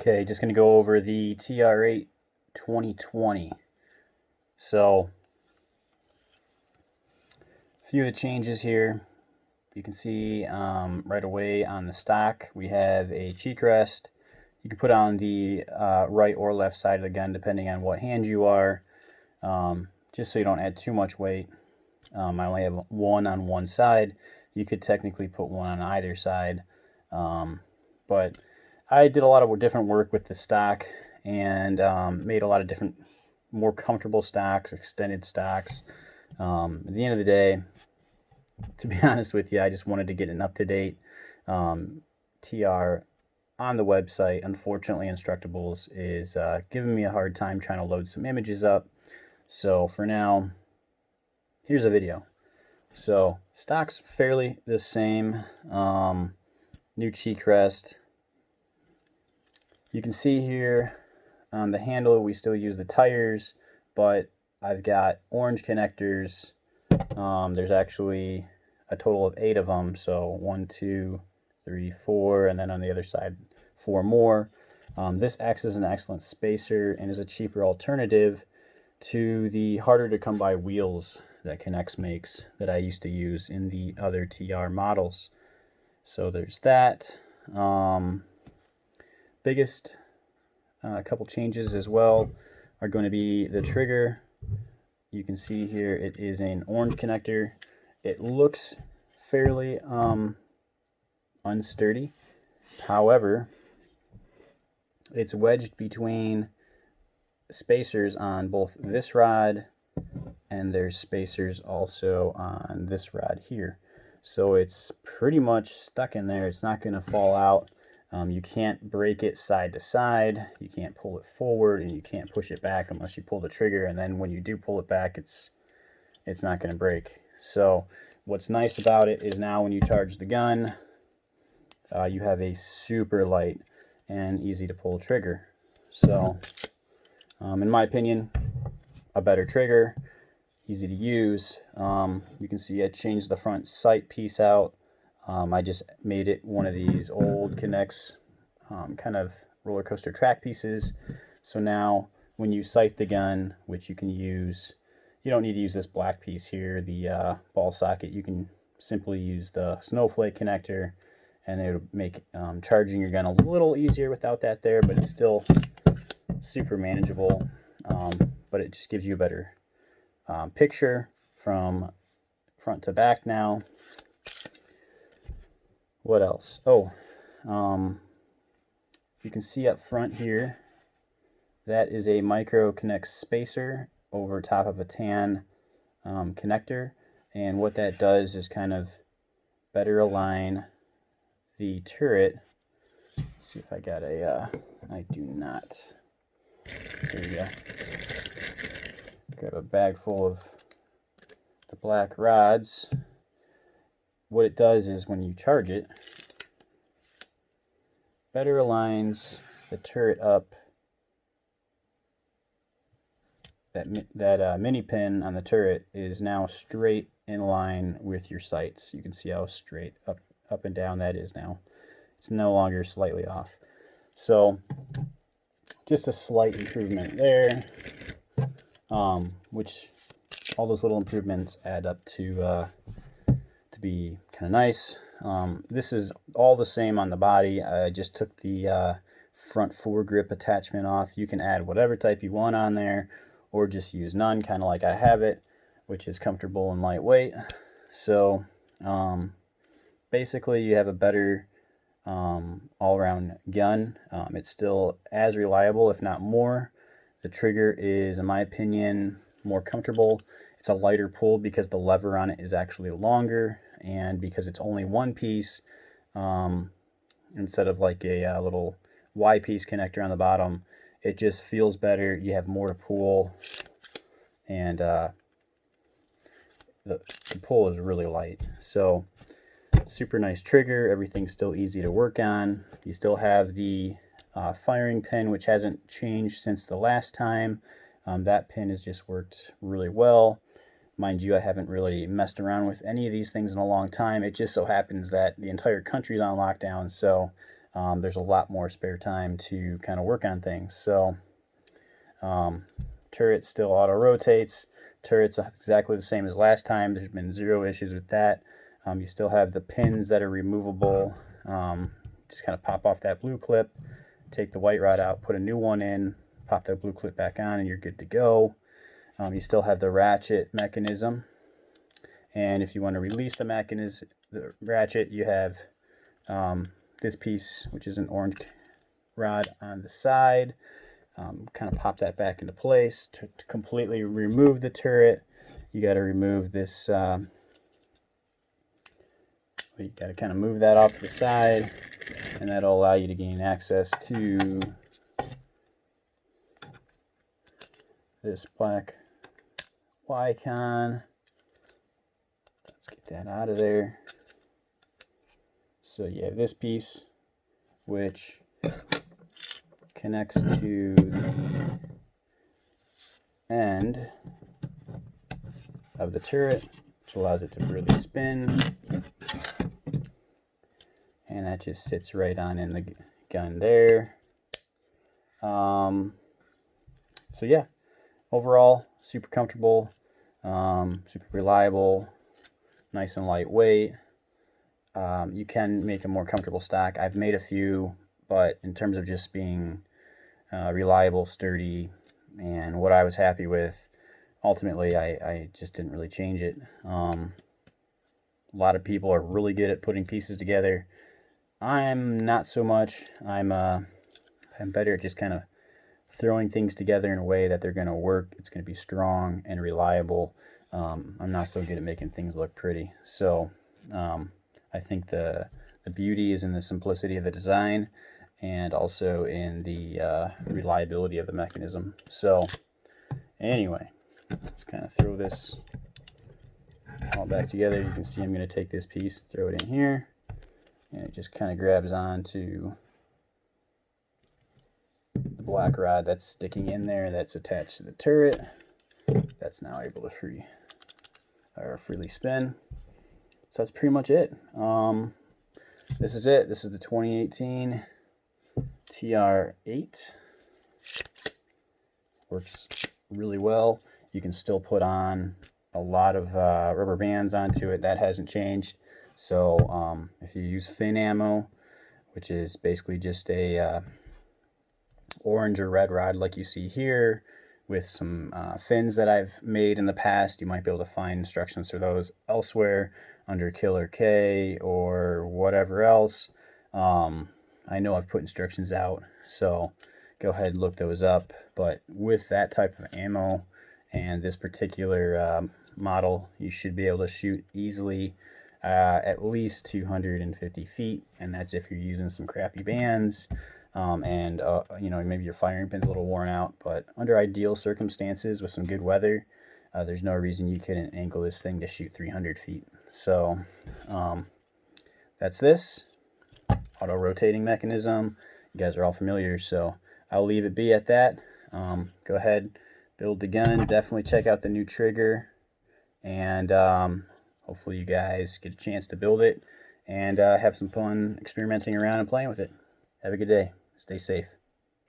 Okay, just going to go over the TR8-2020. So, a few of the changes here. You can see right away on the stock, we have a cheek rest. You can put on the right or left side of the gun, depending on what hand you are, just so you don't add too much weight. I only have one on one side. You could technically put one on either side, but I did a lot of different work with the stock and made a lot of different, more comfortable stocks, extended stocks. At the end of the day, to be honest with you, I just wanted to get an up-to-date TR on the website. Unfortunately, Instructables is giving me a hard time trying to load some images up. So for now, here's a video. So stock's fairly the same. New cheek rest. You can see here on the handle we still use the tires, but I've got orange connectors. There's actually a total of 8 of them, so 1, 2, 3, 4, and then on the other side 4 more. This acts as an excellent spacer and is a cheaper alternative to the harder to come by wheels that Connex makes that I used to use in the other TR models. So there's that. Biggest couple changes as well are going to be the trigger. You can see here it is an orange connector. It looks fairly unsturdy. However, it's wedged between spacers on both this rod, and there's spacers also on this rod here. So it's pretty much stuck in there. It's not going to fall out. You can't break it side to side, you can't pull it forward, and you can't push it back unless you pull the trigger, and then when you do pull it back, it's not going to break. So what's nice about it is now when you charge the gun, you have a super light and easy to pull trigger. So in my opinion, a better trigger, easy to use. You can see I changed the front sight piece out. I just made it one of these old Connex kind of roller coaster track pieces. So now when you sight the gun, which you can use, you don't need to use this black piece here, the ball socket. You can simply use the snowflake connector, and it'll make charging your gun a little easier without that there, but it's still super manageable. But it just gives you a better picture from front to back now. What else? Oh, you can see up front here, that is a micro Connex spacer over top of a tan connector. And what that does is kind of better align the turret. Let's see if I got a, I do not. There we go. Grab a bag full of the black rods. What it does is when you charge it, better aligns the turret up. That mini pin on the turret is now straight in line with your sights. You can see how straight up and down that is now. It's no longer slightly off. So just a slight improvement there, which all those little improvements add up to be kind of nice. This is all the same on the body. I just took the front foregrip attachment off. You can add whatever type you want on there, or just use none, kind of like I have it, which is comfortable and lightweight. So basically you have a better all-around gun. It's still as reliable, if not more. The trigger is, in my opinion, more comfortable. It's a lighter pull because the lever on it is actually longer, and because it's only one piece instead of like a little Y piece connector on the bottom. It just feels better. You have more to pull, and the pull is really light. So super nice trigger. Everything's still easy to work on. You still have the firing pin, which hasn't changed since the last time. That pin has just worked really well. Mind you, I haven't really messed around with any of these things in a long time. It just so happens that the entire country's on lockdown, so there's a lot more spare time to kind of work on things. So turret still auto rotates. Turret's exactly the same as last time. There's been zero issues with that. You still have the pins that are removable. Just kind of pop off that blue clip, take the white rod out, put a new one in, pop that blue clip back on, and you're good to go. You still have the ratchet mechanism, and if you want to release the mechanism, the ratchet, you have this piece, which is an orange rod on the side. Kind of pop that back into place. To completely remove the turret, you got to remove this. You got to kind of move that off to the side, and that'll allow you to gain access to this black Y-con. Let's get that out of there. So you have this piece, which connects to the end of the turret, which allows it to freely spin. And that just sits right on in the gun there. So yeah, overall, super comfortable, super reliable, nice and lightweight. You can make a more comfortable stock. I've made a few, but in terms of just being reliable, sturdy, and what I was happy with, ultimately I just didn't really change it. A lot of people are really good at putting pieces together. I'm not so much. I'm better at just kind of throwing things together in a way that they're going to work. It's going to be strong and reliable. I'm not so good at making things look pretty. So I think the beauty is in the simplicity of the design, and also in the reliability of the mechanism. So anyway, let's kind of throw this all back together. You can see I'm going to take this piece, throw it in here, and it just kind of grabs onto the black rod that's sticking in there, that's attached to the turret. That's now able to freely spin. So that's pretty much it. This is it. This is the 2018 TR8. Works really well. You can still put on a lot of rubber bands onto it. That hasn't changed. So if you use fin ammo, which is basically just a orange or red rod like you see here, with some fins that I've made in the past, you might be able to find instructions for those elsewhere under Killer K or whatever else. I know I've put instructions out, so go ahead and look those up. But with that type of ammo and this particular model, you should be able to shoot easily at least 250 feet, and that's if you're using some crappy bands. You know, maybe your firing pin's a little worn out, but under ideal circumstances with some good weather, there's no reason you couldn't angle this thing to shoot 300 feet. So that's this auto rotating mechanism. You guys are all familiar, so I'll leave it be at that. Go ahead, build the gun. Definitely check out the new trigger, and hopefully you guys get a chance to build it and have some fun experimenting around and playing with it. Have a good day. Stay safe.